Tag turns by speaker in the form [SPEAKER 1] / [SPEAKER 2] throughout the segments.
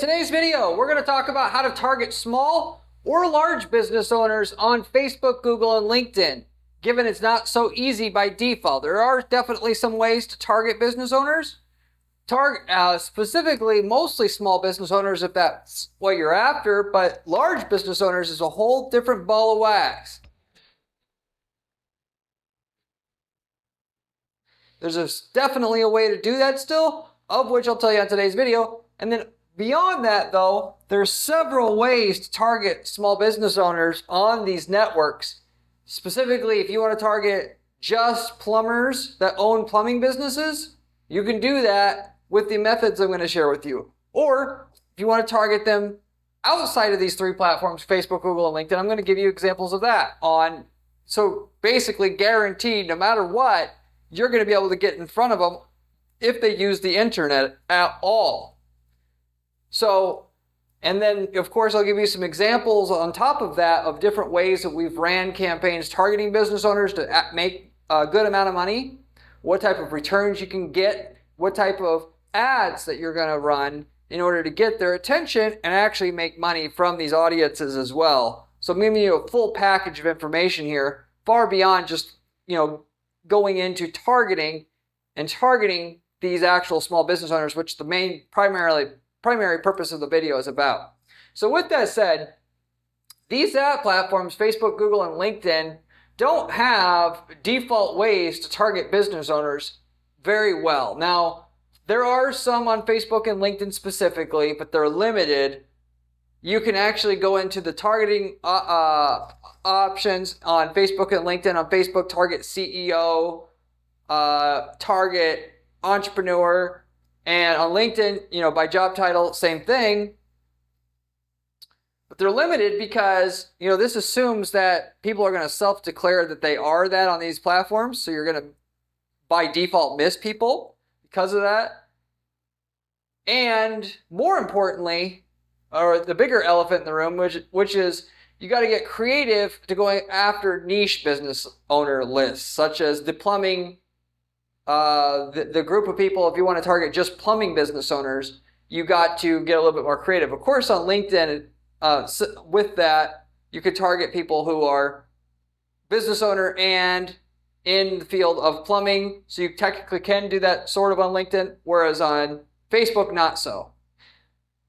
[SPEAKER 1] today's video, we're going to talk about how to target small or large business owners on Facebook, Google, and LinkedIn. Given it's not so easy by default, there are definitely some ways to target business owners. Specifically, mostly small business owners if that's what you're after, but large business owners is a whole different ball of wax. There's definitely a way to do that still, of which I'll tell you on today's video. And then beyond that though, there's several ways to target small business owners on these networks. Specifically, if you want to target just plumbers that own plumbing businesses, you can do that with the methods I'm going to share with you. Or if you want to target them outside of these three platforms, Facebook, Google, and LinkedIn, I'm going to give you examples of that on. So basically guaranteed, no matter what, you're going to be able to get in front of them if they use the internet at all. So, and then of course I'll give you some examples on top of that of different ways that we've ran campaigns targeting business owners to make a good amount of money, what type of returns you can get, what type of ads that you're going to run in order to get their attention and actually make money from these audiences as well. So I'm giving you a full package of information here, far beyond just, going into targeting these actual small business owners, which the primary purpose of the video is about. So with that said, these ad platforms, Facebook, Google, and LinkedIn, don't have default ways to target business owners very well. Now, there are some on Facebook and LinkedIn specifically, but they're limited. You can actually go into the targeting options on Facebook and LinkedIn. On Facebook, target CEO, target entrepreneur, and on LinkedIn, by job title, same thing. But they're limited because, this assumes that people are going to self-declare that they are that on these platforms. So you're going to, by default, miss people because of that. And more importantly, or the bigger elephant in the room, which is you got to get creative to going after niche business owner lists, such as the plumbing, the group of people. If you want to target just plumbing business owners, you got to get a little bit more creative. Of course, on LinkedIn, with that, you could target people who are business owner and in the field of plumbing. So you technically can do that sort of on LinkedIn, whereas on Facebook, not so.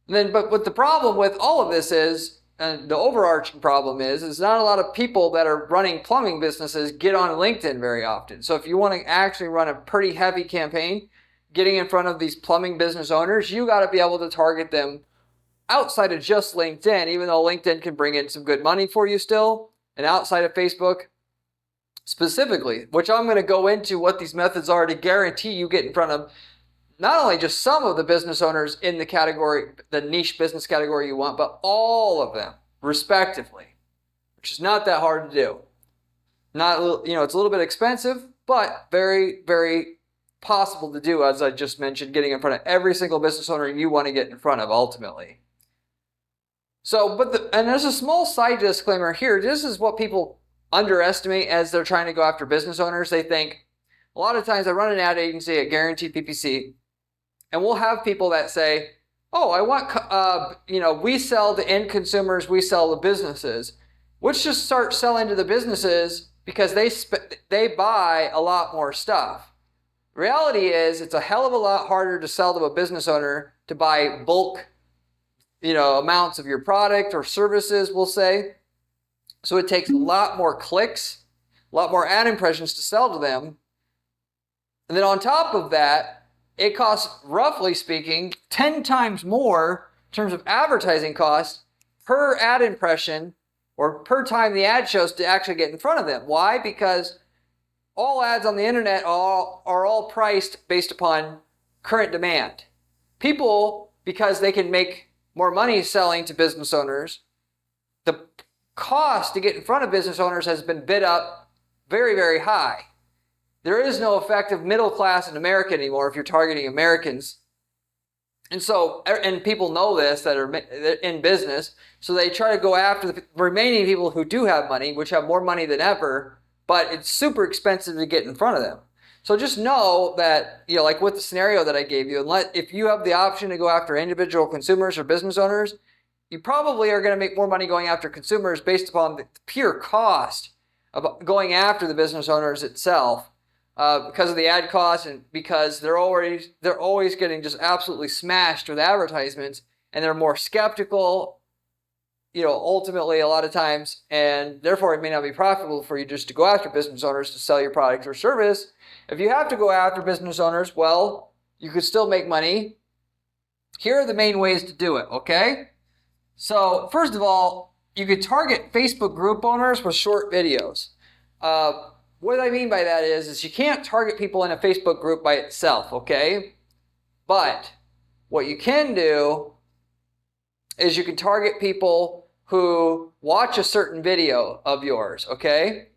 [SPEAKER 1] But what the problem with all of this is, and the overarching problem is not a lot of people that are running plumbing businesses get on LinkedIn very often. So if you want to actually run a pretty heavy campaign, getting in front of these plumbing business owners, you got to be able to target them outside of just LinkedIn, even though LinkedIn can bring in some good money for you still, and outside of Facebook specifically, which I'm going to go into what these methods are to guarantee you get in front of not only just some of the business owners in the category, the niche business category you want, but all of them respectively, which is not that hard to do. It's a little bit expensive, but very, very possible to do, as I just mentioned, getting in front of every single business owner you want to get in front of ultimately. So, and there's a small side disclaimer here. This is what people underestimate as they're trying to go after business owners. They think, a lot of times I run an ad agency at Guaranteed PPC, and we'll have people that say, oh, I want, we sell to end consumers, we sell to businesses. Let's just start selling to the businesses because they buy a lot more stuff. Reality is, it's a hell of a lot harder to sell to a business owner to buy bulk, amounts of your product or services, we'll say. So it takes a lot more clicks, a lot more ad impressions to sell to them. And then on top of that, it costs, roughly speaking, 10 times more in terms of advertising costs per ad impression or per time the ad shows to actually get in front of them. Why? Because all ads on the internet are all priced based upon current demand. People, because they can make more money selling to business owners, the cost to get in front of business owners has been bid up very, very high. There is no effective middle class in America anymore if you're targeting Americans. And people know this that are in business, so they try to go after the remaining people who do have money, which have more money than ever, but it's super expensive to get in front of them. So just know that, like with the scenario that I gave you, if you have the option to go after individual consumers or business owners, you probably are going to make more money going after consumers based upon the pure cost of going after the business owners itself, because of the ad costs and because they're always getting just absolutely smashed with advertisements, and they're more skeptical, ultimately a lot of times, and therefore it may not be profitable for you just to go after business owners to sell your product or service. If you have to go after business owners, well, you could still make money. Here are the main ways to do it, okay? So first of all, you could target Facebook group owners with short videos. What I mean by that is you can't target people in a Facebook group by itself, okay? But what you can do is you can target people who watch a certain video of yours, okay?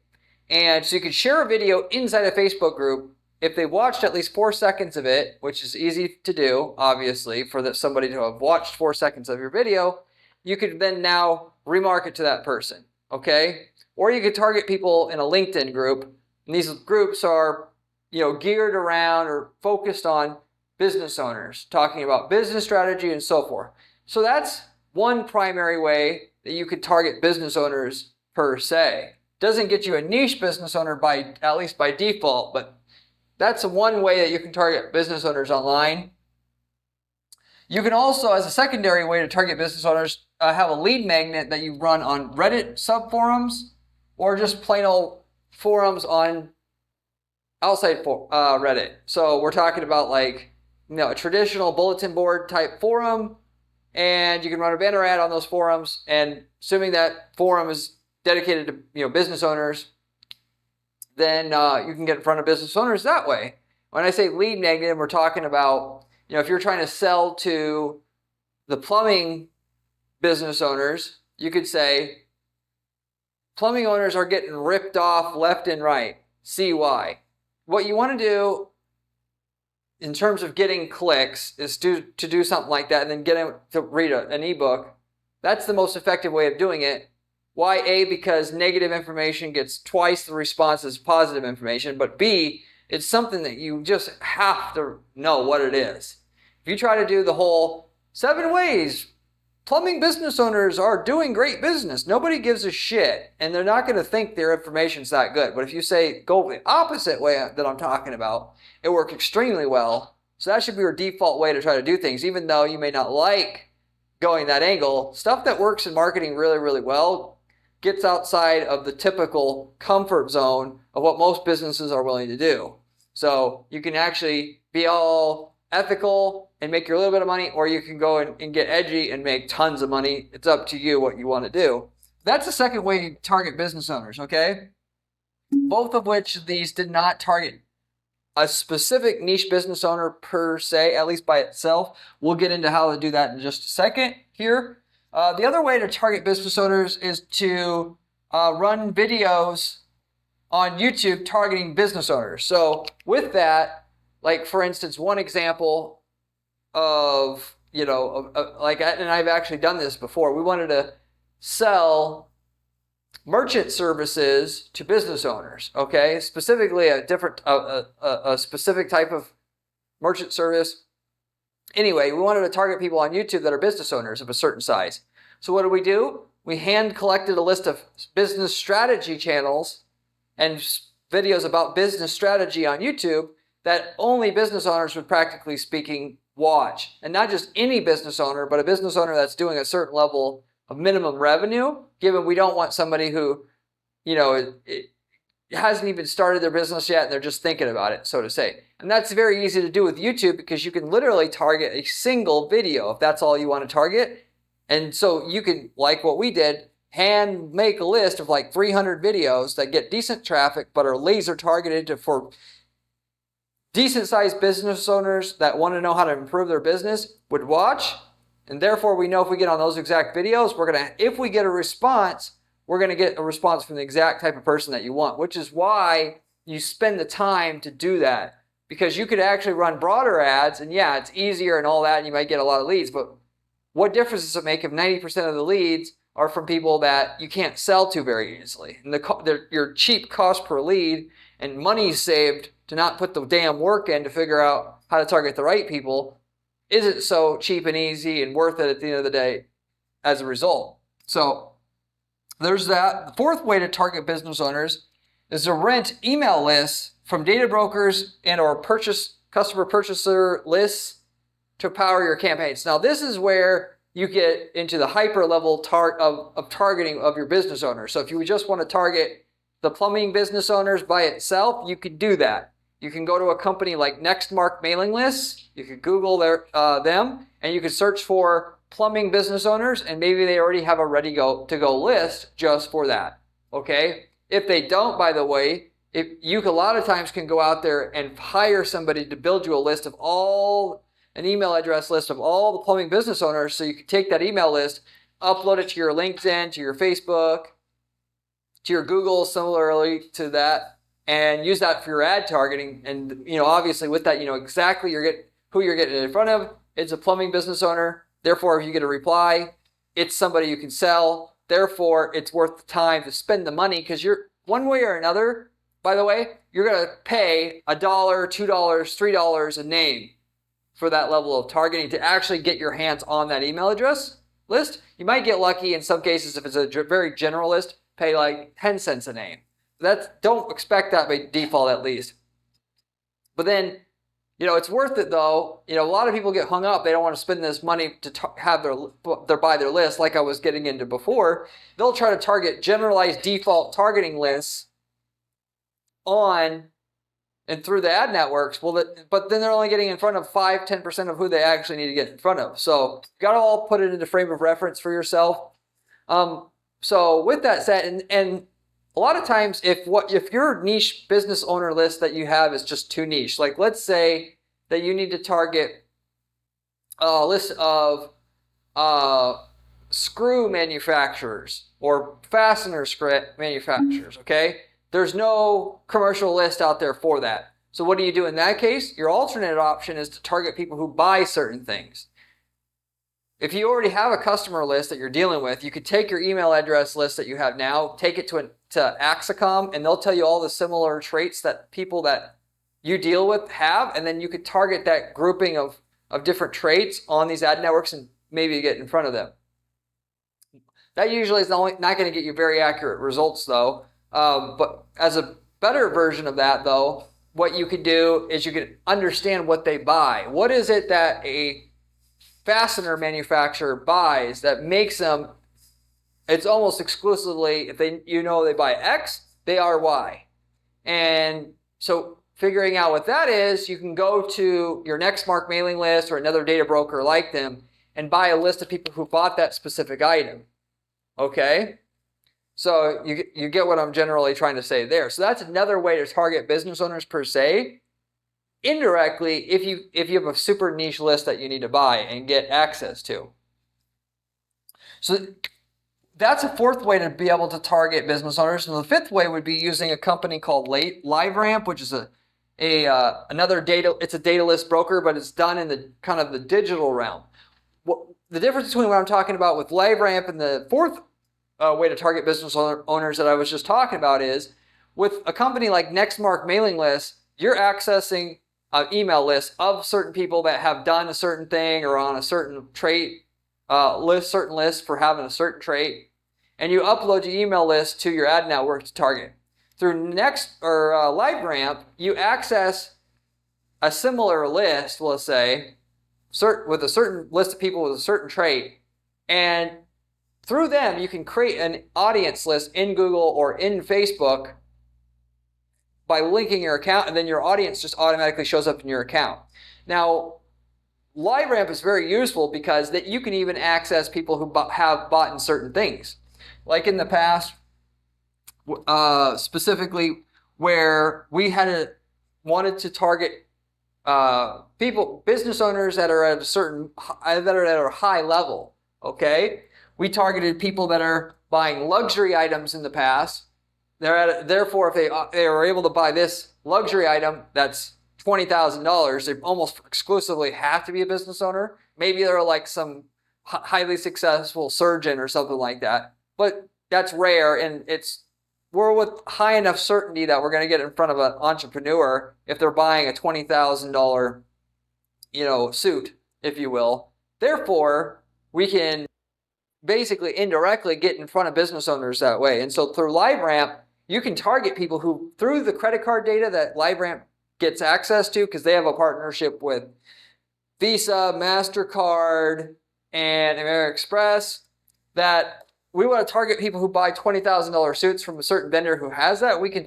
[SPEAKER 1] And so you can share a video inside a Facebook group. If they watched at least 4 seconds of it, which is easy to do, obviously, for somebody to have watched 4 seconds of your video, you could then now remarket to that person, okay? Or you could target people in a LinkedIn group, and these groups are, geared around or focused on business owners, talking about business strategy and so forth. So that's one primary way that you could target business owners per se. Doesn't get you a niche business owner at least by default, but that's one way that you can target business owners online. You can also, as a secondary way to target business owners, have a lead magnet that you run on Reddit subforums or just plain old forums on outside Reddit. So we're talking about a traditional bulletin board type forum, and you can run a banner ad on those forums, and assuming that forum is dedicated to business owners, then you can get in front of business owners that way. When I say lead magnet, we're talking about if you're trying to sell to the plumbing business owners, you could say plumbing owners are getting ripped off left and right. See why. What you want to do in terms of getting clicks is to do something like that and then get them to read an ebook. That's the most effective way of doing it. Why? A, because negative information gets twice the response as positive information, but B, it's something that you just have to know what it is. If you try to do the whole 7 ways plumbing business owners are doing great business, nobody gives a shit, and they're not going to think their information's that good. But if you say go the opposite way that I'm talking about, it works extremely well. So that should be your default way to try to do things, even though you may not like going that angle. Stuff that works in marketing really, really well gets outside of the typical comfort zone of what most businesses are willing to do. So you can actually be all ethical and make your little bit of money, or you can go and get edgy and make tons of money. It's up to you what you want to do. That's the second way to target business owners, okay? Both of which these did not target a specific niche business owner per se, at least by itself. We'll get into how to do that in just a second here. The other way to target business owners is to run videos on YouTube targeting business owners. So with that, like for instance, one example of, and I've actually done this before. We wanted to sell merchant services to business owners, okay? Specifically a specific type of merchant service. Anyway, we wanted to target people on YouTube that are business owners of a certain size. So what do? We hand collected a list of business strategy channels and videos about business strategy on YouTube that only business owners would, practically speaking, watch. And not just any business owner, but a business owner that's doing a certain level of minimum revenue, given we don't want somebody who, it hasn't even started their business yet and they're just thinking about it, so to say. And that's very easy to do with YouTube because you can literally target a single video if that's all you want to target. And so you can, like what we did, hand make a list of like 300 videos that get decent traffic but are laser targeted for decent sized business owners that want to know how to improve their business would watch. And therefore we know if we get on those exact videos, if we get a response, we're going to get a response from the exact type of person that you want, which is why you spend the time to do that. Because you could actually run broader ads, and yeah, it's easier and all that, and you might get a lot of leads, but what difference does it make if 90% of the leads are from people that you can't sell to very easily? And your cheap cost per lead and money saved to not put the damn work in to figure out how to target the right people isn't so cheap and easy and worth it at the end of the day as a result. So there's that. The fourth way to target business owners is to rent email lists from data brokers and or customer purchaser lists to power your campaigns. Now this is where you get into the hyper level of targeting of your business owners. So if you just want to target the plumbing business owners by itself, you could do that. You can go to a company like Nextmark mailing lists. You could Google them, and you can search for plumbing business owners, and maybe they already have a ready to go list just for that. Okay? If they don't, by the way, a lot of times can go out there and hire somebody to build you a list of an email address list of all the plumbing business owners, so you can take that email list, upload it to your LinkedIn, to your Facebook, to your Google, similarly to that, and use that for your ad targeting. And obviously with that, exactly who you're getting in front of. It's a plumbing business owner. Therefore, if you get a reply, it's somebody you can sell. Therefore, it's worth the time to spend the money, because you're one way or another. By the way, you're going to pay $1, $2, $3 a name for that level of targeting to actually get your hands on that email address list. You might get lucky in some cases if it's a very general list, pay like 10 cents a name. Don't expect that by default at least. But then, it's worth it though. A lot of people get hung up. They don't want to spend this money to have buy their list, like I was getting into before. They'll try to target generalized default targeting lists on and through the ad networks, but then they're only getting in front of 5-10% of who they actually need to get in front of. So you got to all put it into frame of reference for yourself. So with that said, and a lot of times if your niche business owner list that you have is just too niche, like let's say that you need to target a list of screw manufacturers or fastener manufacturers, okay? There's no commercial list out there for that. So what do you do in that case? Your alternate option is to target people who buy certain things. If you already have a customer list that you're dealing with, you could take your email address list that you have now, take it to Axicom, and they'll tell you all the similar traits that people that you deal with have, and then you could target that grouping of different traits on these ad networks and maybe get in front of them. That usually is not going to get you very accurate results though. But as a better version of that though, what you could do is you could understand what they buy. What is it that a fastener manufacturer buys that makes them, it's almost exclusively, if they buy X, they are Y. And so figuring out what that is, you can go to your Nextmark mailing list or another data broker like them and buy a list of people who bought that specific item. Okay? So you get what I'm generally trying to say there. So that's another way to target business owners per se. Indirectly, if you have a super niche list that you need to buy and get access to. So that's a fourth way to be able to target business owners. And the fifth way would be using a company called LiveRamp, which is another data. It's a data list broker, but it's done in the kind of the digital realm. The difference between what I'm talking about with LiveRamp and the fourth way to target business owners that I was just talking about is with a company like Nextmark mailing lists, you're accessing an email list of certain people that have done a certain thing or on a certain trait certain list for having a certain trait, and you upload your email list to your ad network to target. Through LiveRamp, you access a similar list, let's say, with a certain list of people with a certain trait, and through them, you can create an audience list in Google or in Facebook by linking your account, and then your audience just automatically shows up in your account. Now, LiveRamp is very useful because that you can even access people who have bought in certain things. Like in the past, specifically where we wanted to target business owners that are at a high level, okay? We targeted people that are buying luxury items in the past. Therefore, if they are able to buy this luxury item that's $20,000, they almost exclusively have to be a business owner. Maybe they're like some highly successful surgeon or something like that. But that's rare, and it's we're with high enough certainty that we're going to get in front of an entrepreneur if they're buying a $20,000, suit, if you will. Therefore, we can basically indirectly get in front of business owners that way. And so through LiveRamp, you can target people who, through the credit card data that LiveRamp gets access to, because they have a partnership with Visa, MasterCard, and American Express, that we want to target people who buy $20,000 suits from a certain vendor who has that. We can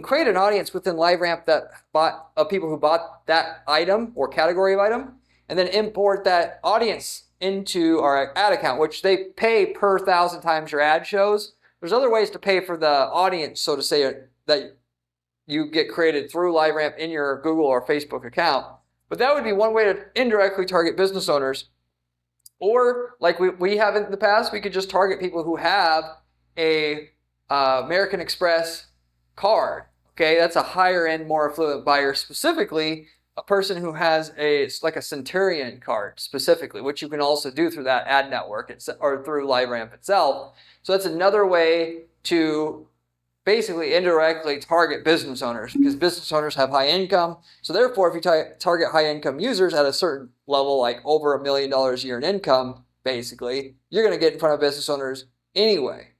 [SPEAKER 1] create an audience within LiveRamp of people who bought that item or category of item, and then import that audience into our ad account, which they pay per 1,000 times your ad shows. There's other ways to pay for the audience, so to say, that you get created through LiveRamp in your Google or Facebook account. But that would be one way to indirectly target business owners. Or like we have in the past, we could just target people who have a American Express card. Okay, that's a higher end, more affluent buyer, specifically a person who has like a Centurion card specifically, which you can also do through that ad network or through LiveRamp itself. So that's another way to basically indirectly target business owners, because business owners have high income. So therefore, if you target high income users at a certain level, like over $1 million a year in income, basically, you're going to get in front of business owners anyway.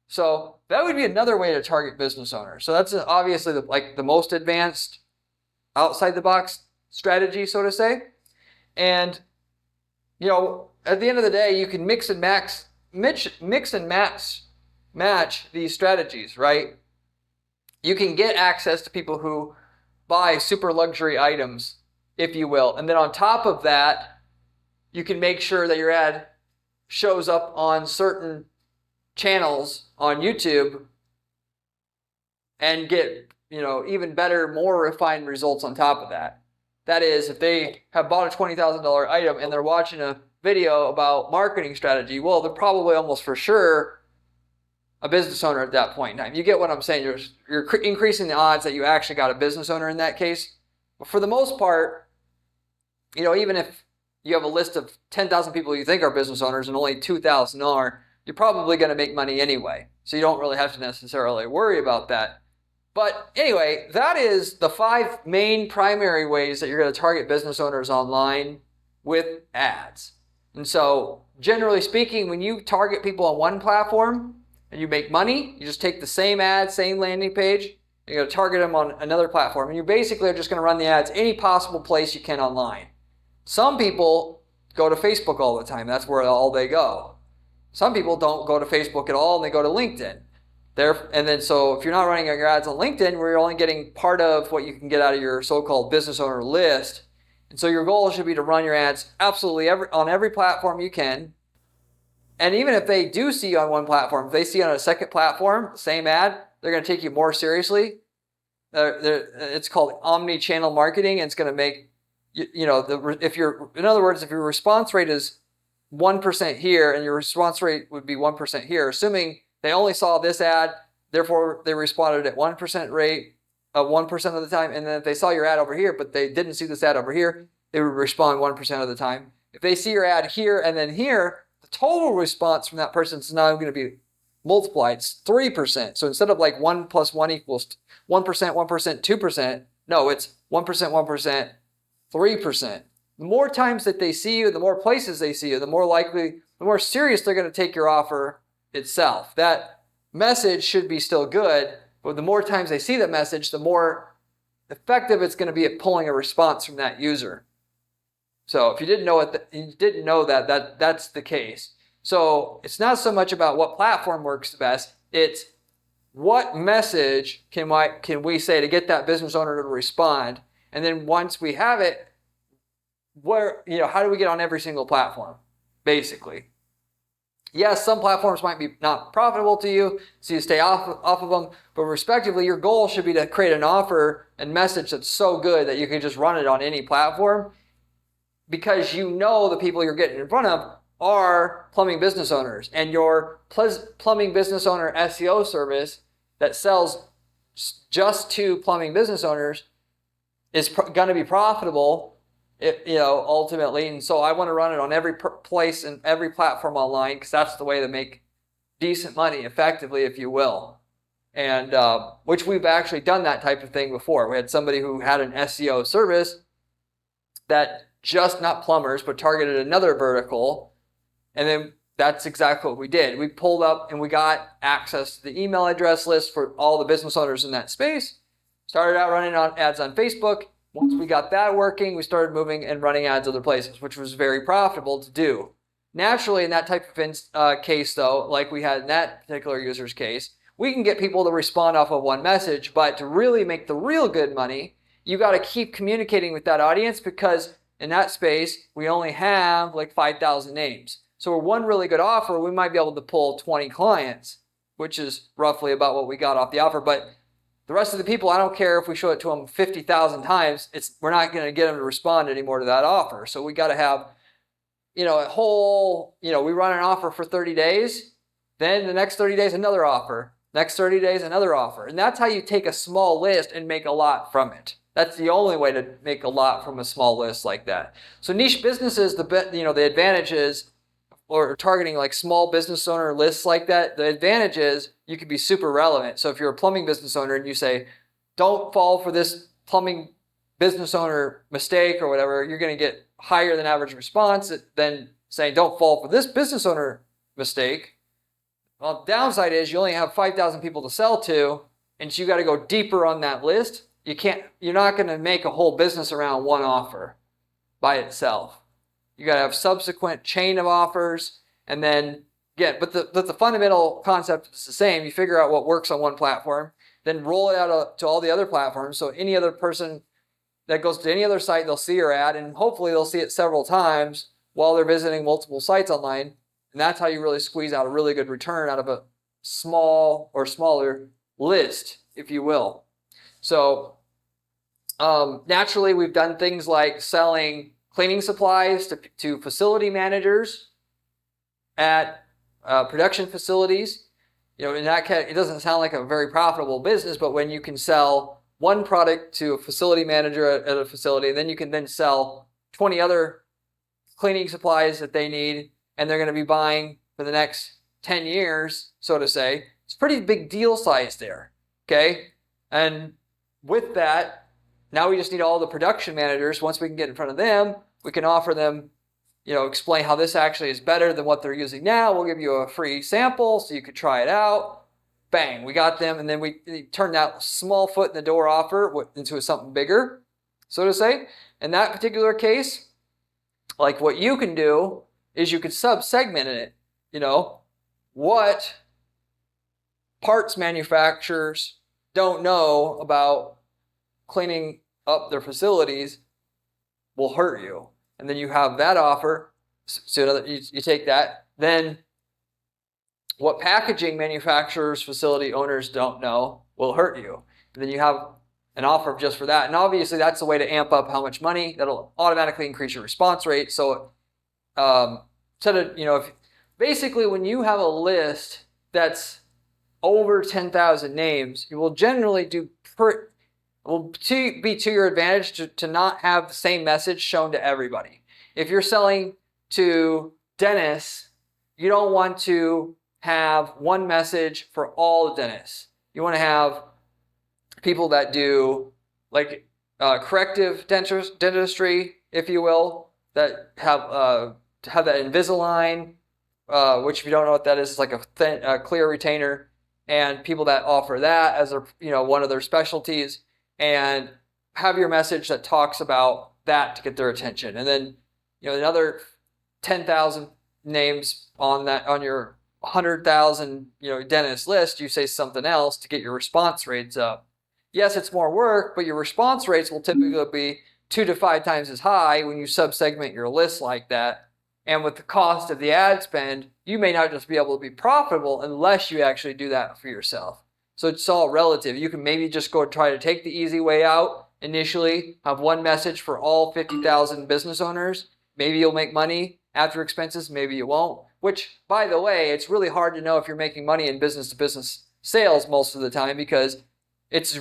[SPEAKER 1] So that would be another way to target business owners. So that's obviously the most advanced outside the box strategy, so to say. And, at the end of the day, you can mix and match these strategies, right? You can get access to people who buy super luxury items, if you will. And then on top of that, you can make sure that your ad shows up on certain channels on YouTube and get, even better, more refined results on top of that. That is, if they have bought a $20,000 item and they're watching a video about marketing strategy, well, they're probably almost for sure a business owner at that point in time. You get what I'm saying? You're increasing the odds that you actually got a business owner in that case. But for the most part, even if you have a list of 10,000 people you think are business owners and only 2,000 are, you're probably going to make money anyway. So you don't really have to necessarily worry about that. But anyway, that is the 5 main primary ways that you're going to target business owners online with ads. And so generally speaking, when you target people on one platform and you make money, you just take the same ad, same landing page, you're going to target them on another platform. And you basically are just going to run the ads any possible place you can online. Some people go to Facebook all the time. That's where all they go. Some people don't go to Facebook at all and they go to LinkedIn. And then so if you're not running your ads on LinkedIn, where you're only getting part of what you can get out of your so-called business owner list. And so your goal should be to run your ads absolutely on every platform you can. And even if they do see you on one platform, if they see you on a second platform, same ad, they're going to take you more seriously. It's called omni-channel marketing, and it's going to make, in other words, if your response rate is 1% here and your response rate would be 1% here, assuming they only saw this ad, therefore they responded at 1% rate, 1% of the time, and then if they saw your ad over here, but they didn't see this ad over here, they would respond 1% of the time. If they see your ad here and then here, the total response from that person is now going to be multiplied. It's 3%. So instead of like 1 plus 1 equals 1%, 1%, 2%, no, it's 1%, 1%, 3%. The more times that they see you, the more places they see you, the more serious they're going to take your offer itself. That message should be still good, but the more times they see that message, the more effective it's going to be at pulling a response from that user. So if you didn't know it, you didn't know that's the case. So it's not so much about what platform works the best, it's what message can we say to get that business owner to respond, and then once we have it, how do we get on every single platform, basically. Yes, some platforms might be not profitable to you, so you stay off of them, but respectively, your goal should be to create an offer and message that's so good that you can just run it on any platform, because the people you're getting in front of are plumbing business owners, and your plumbing business owner SEO service that sells just to plumbing business owners is going to be profitable, ultimately. And so I want to run it on every place and every platform online, because that's the way to make decent money effectively, if you will. and which we've actually done that type of thing before. We had somebody who had an SEO service that just not plumbers, but targeted another vertical, and then that's exactly what we did. We pulled up and we got access to the email address list for all the business owners in that space. Started out running on ads on Facebook. Once we got that working, we started moving and running ads other places, which was very profitable to do. Naturally, in that type of case, though, like we had in that particular user's case, we can get people to respond off of one message, but to really make the real good money, you got to keep communicating with that audience, because in that space, we only have like 5,000 names. So for one really good offer, we might be able to pull 20 clients, which is roughly about what we got off the offer. But the rest of the people, I don't care if we show it to them 50,000 times, we're not going to get them to respond anymore to that offer. So we got to have, a whole, we run an offer for 30 days, then the next 30 days, another offer, next 30 days, another offer. And that's how you take a small list and make a lot from it. That's the only way to make a lot from a small list like that. So niche businesses, the advantage is, or targeting like small business owner lists like that, the advantage is you can be super relevant. So if you're a plumbing business owner and you say, don't fall for this plumbing business owner mistake or whatever, you're going to get higher than average response than saying, don't fall for this business owner mistake. Well, the downside is you only have 5,000 people to sell to, and so you got to go deeper on that list. You're not going to make a whole business around one offer by itself. You got to have subsequent chain of offers, and then again, but the fundamental concept is the same. You figure out what works on one platform, then roll it out to all the other platforms. So any other person that goes to any other site, they'll see your ad, and hopefully they'll see it several times while they're visiting multiple sites online. And that's how you really squeeze out a really good return out of a small or smaller list, if you will. So naturally, we've done things like selling cleaning supplies to facility managers at production facilities. In that case, it doesn't sound like a very profitable business, but when you can sell one product to a facility manager at a facility, and then you can then sell 20 other cleaning supplies that they need, and they're going to be buying for the next 10 years, so to say, it's a pretty big deal size there, okay? And with that, now we just need all the production managers. Once we can get in front of them, we can offer them, explain how this actually is better than what they're using now. We'll give you a free sample so you could try it out. Bang, we got them, and then we turn that small foot in the door offer into something bigger, so to say. In that particular case, like what you can do is you can sub-segment it. What parts manufacturers don't know about cleaning up their facilities will hurt you. And then you have that offer, so you take that. Then what packaging manufacturers, facility owners don't know will hurt you. And then you have an offer just for that. And obviously that's the way to amp up how much money. That'll automatically increase your response rate. So instead of, basically when you have a list that's over 10,000 names, you will generally will be to your advantage to not have the same message shown to everybody. If you're selling to dentists, you don't want to have one message for all the dentists. You want to have people that do like corrective dentistry, if you will, that have that Invisalign, which if you don't know what that is, it's like a clear retainer, and people that offer that as one of their specialties, and have your message that talks about that to get their attention. And then another 10,000 names on your 100,000 dentist list, you say something else to get your response rates up. Yes, it's more work, but your response rates will typically be 2 to 5 times as high when you sub-segment your list like that. And with the cost of the ad spend, you may not just be able to be profitable unless you actually do that for yourself. So it's all relative. You can maybe just go try to take the easy way out initially, have one message for all 50,000 business owners. Maybe you'll make money after expenses, maybe you won't. Which, by the way, it's really hard to know if you're making money in business-to-business sales most of the time, because it's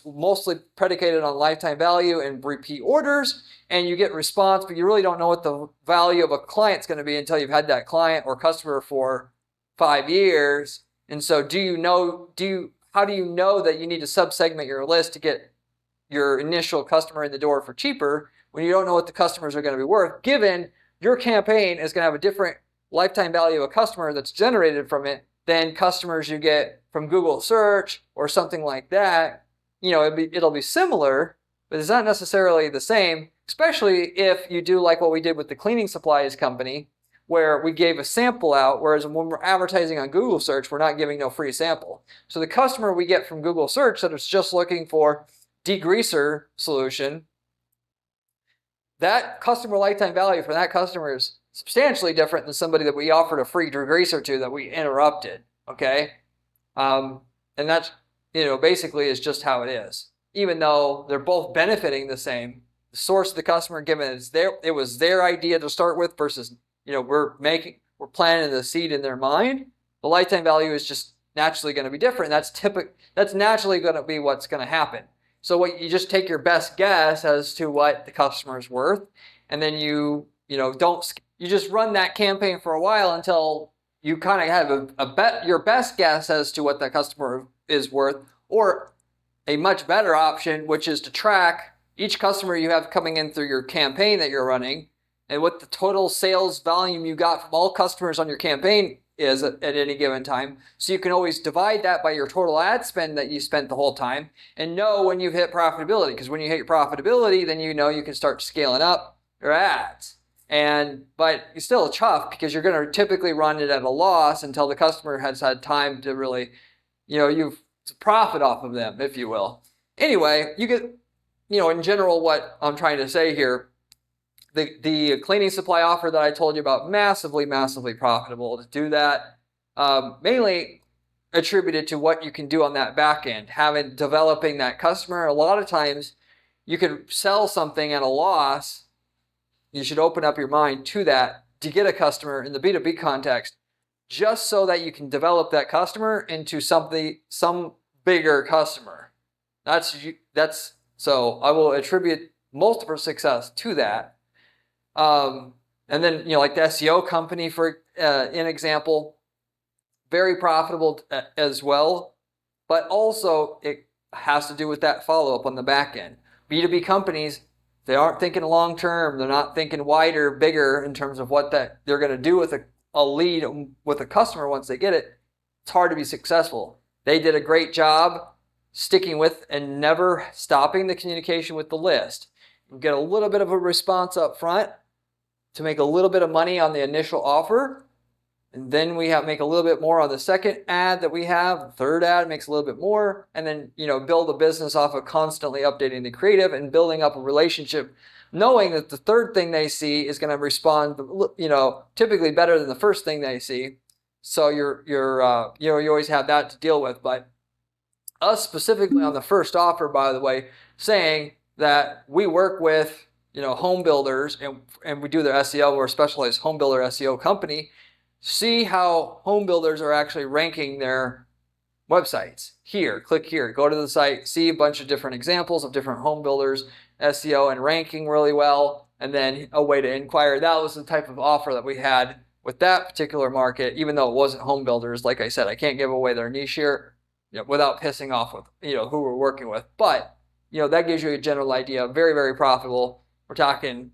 [SPEAKER 1] mostly predicated on lifetime value and repeat orders, and you get response, but you really don't know what the value of a client's going to be until you've had that client or customer for 5 years. And so how do you know that you need to sub-segment your list to get your initial customer in the door for cheaper when you don't know what the customers are going to be worth, given your campaign is going to have a different lifetime value of a customer that's generated from it than customers you get from Google search or something like that. It'll be similar, but it's not necessarily the same, especially if you do like what we did with the cleaning supplies company, where we gave a sample out, whereas when we're advertising on Google search, we're not giving no free sample. So the customer we get from Google search that is just looking for degreaser solution, that customer lifetime value for that customer is substantially different than somebody that we offered a free degreaser to that we interrupted, okay? And that's, basically is just how it is. Even though they're both benefiting the same, the source of the customer given it was their idea to start with versus, we're planting the seed in their mind. The lifetime value is just naturally going to be different. That's naturally going to be what's going to happen. So you just take your best guess as to what the customer is worth, and then you just run that campaign for a while until you kind of have your best guess as to what that customer is worth, or a much better option, which is to track each customer you have coming in through your campaign that you're running and what the total sales volume you got from all customers on your campaign is at any given time. So you can always divide that by your total ad spend that you spent the whole time and know when you've hit profitability. Because when you hit your profitability, then you can start scaling up your ads. But it's still tough because you're going to typically run it at a loss until the customer has had time to really, you've profit off of them, if you will. Anyway, you get, in general, what I'm trying to say here, the cleaning supply offer that I told you about, massively, massively profitable to do that, mainly attributed to what you can do on that back end, developing that customer. A lot of times you could sell something at a loss. You should open up your mind to that to get a customer in the B2B context, just so that you can develop that customer into some bigger customer. So I will attribute multiple success to that. And then, like the SEO company, for an example, very profitable as well, but also it has to do with that follow-up on the back end. B2B companies, they aren't thinking long term. They're not thinking wider, bigger in terms of what that they're going to do with a lead with a customer once they get it. It's hard to be successful. They did a great job sticking with and never stopping the communication with the list. You get a little bit of a response up front to make a little bit of money on the initial offer, and then we make a little bit more on the second ad that we have. The third ad makes a little bit more, and then build a business off of constantly updating the creative and building up a relationship, knowing that the third thing they see is going to respond typically better than the first thing they see. So you always have that to deal with. But us specifically on the first offer, by the way, saying that we work with home builders and we do their SEO. We're a specialized home builder SEO company. See how home builders are actually ranking their websites. Here, click here, go to the site, see a bunch of different examples of different home builders SEO and ranking really well, and then a way to inquire. That was the type of offer that we had with that particular market, even though it wasn't home builders. Like I said, I can't give away their niche here without pissing off with who we're working with. But that gives you a general idea. Very, very profitable. We're talking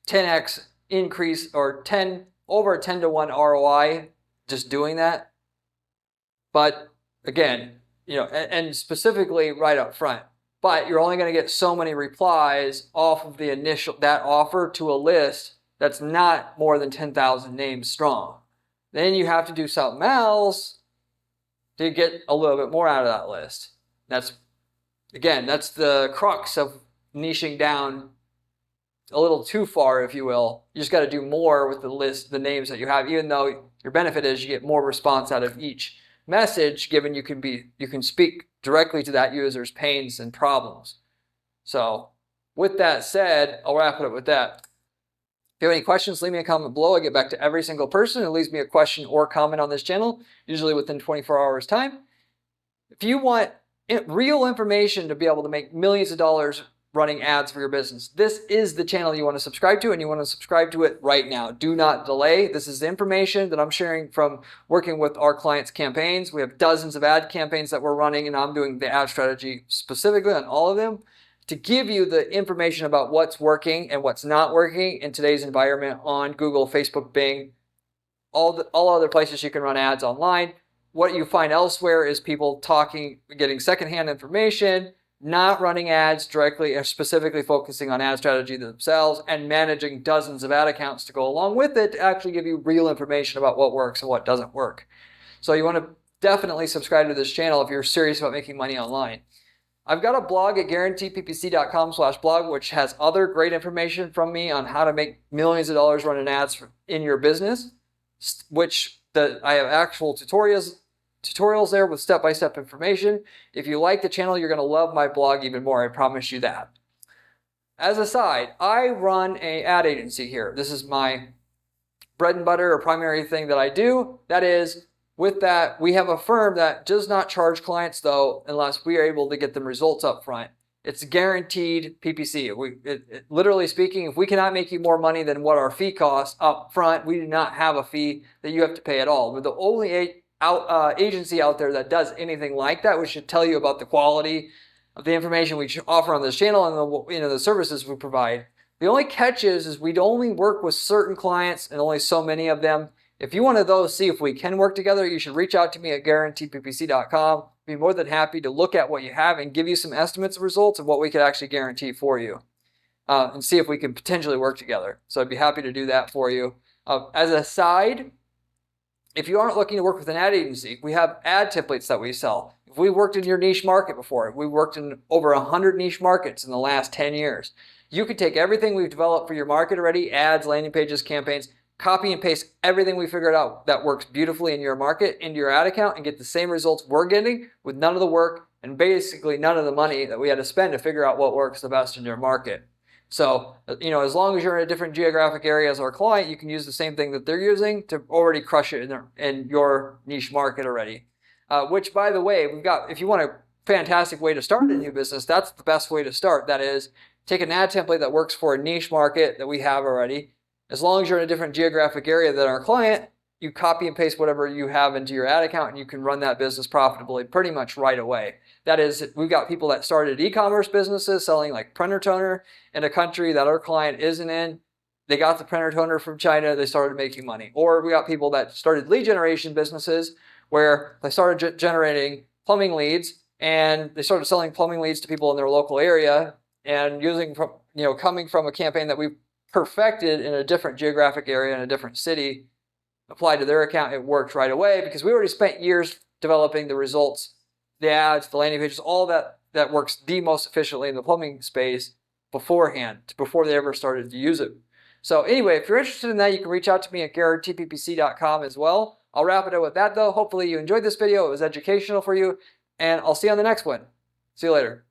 [SPEAKER 1] 10x increase or over a 10 to 1 ROI just doing that. But again, and specifically right up front, but you're only going to get so many replies off of that offer to a list that's not more than 10,000 names strong. Then you have to do something else to get a little bit more out of that list. That's the crux of niching down a little too far, if you will. You just got to do more with the list, the names that you have, even though your benefit is you get more response out of each message, given you can speak directly to that user's pains and problems. So with that said, I'll wrap it up with that. If you have any questions, leave me a comment below. I get back to every single person who leaves me a question or comment on this channel, usually within 24 hours time. If you want real information to be able to make millions of dollars running ads for your business. This is the channel you want to subscribe to, and you want to subscribe to it right now. Do not delay. This is the information that I'm sharing from working with our clients' campaigns. We have dozens of ad campaigns that we're running, and I'm doing the ad strategy specifically on all of them to give you the information about what's working and what's not working in today's environment on Google, Facebook, Bing, all other places you can run ads online. What you find elsewhere is people getting secondhand information, not running ads directly or specifically focusing on ad strategy themselves, and managing dozens of ad accounts to go along with it to actually give you real information about what works and what doesn't work. So you want to definitely subscribe to this channel if you're serious about making money online. I've got a blog at guaranteeppc.com/blog, which has other great information from me on how to make millions of dollars running ads in your business, I have actual tutorials there with step-by-step information. If you like the channel, you're going to love my blog even more. I promise you that. As a side, I run an ad agency here. This is my bread and butter or primary thing that I do. That is, with that, we have a firm that does not charge clients, though, unless we are able to get them results up front. It's guaranteed PPC. Literally speaking, if we cannot make you more money than what our fee costs up front, we do not have a fee that you have to pay at all. We're the only agency out there that does anything like that. We should tell you about the quality of the information we offer on this channel and the services we provide. The only catch is we'd only work with certain clients and only so many of them. If you want to see if we can work together, you should reach out to me at guaranteeppc.com. Be more than happy to look at what you have and give you some estimates of results of what we could actually guarantee for you and see if we can potentially work together. So I'd be happy to do that for you. As a side, if you aren't looking to work with an ad agency, we have ad templates that we sell. If we worked in your niche market before, we worked in over 100 niche markets in the last 10 years. You could take everything we've developed for your market already, ads, landing pages, campaigns, copy and paste everything we figured out that works beautifully in your market into your ad account and get the same results we're getting with none of the work and basically none of the money that we had to spend to figure out what works the best in your market. So, as long as you're in a different geographic area as our client, you can use the same thing that they're using to already crush it in your niche market already. Which, by the way, if you want a fantastic way to start a new business, that's the best way to start. That is, take an ad template that works for a niche market that we have already. As long as you're in a different geographic area than our client, you copy and paste whatever you have into your ad account and you can run that business profitably pretty much right away. That is, we've got people that started e-commerce businesses selling like printer toner in a country that our client isn't in. They got the printer toner from China, they started making money. Or we got people that started lead generation businesses where they started generating plumbing leads and they started selling plumbing leads to people in their local area and coming from a campaign that we perfected in a different geographic area in a different city, applied to their account, it worked right away because we already spent years developing the results, the ads, the landing pages, all that works the most efficiently in the plumbing space beforehand, before they ever started to use it. So anyway, if you're interested in that, you can reach out to me at guaranteeppc.com as well. I'll wrap it up with that though. Hopefully you enjoyed this video. It was educational for you, and I'll see you on the next one. See you later.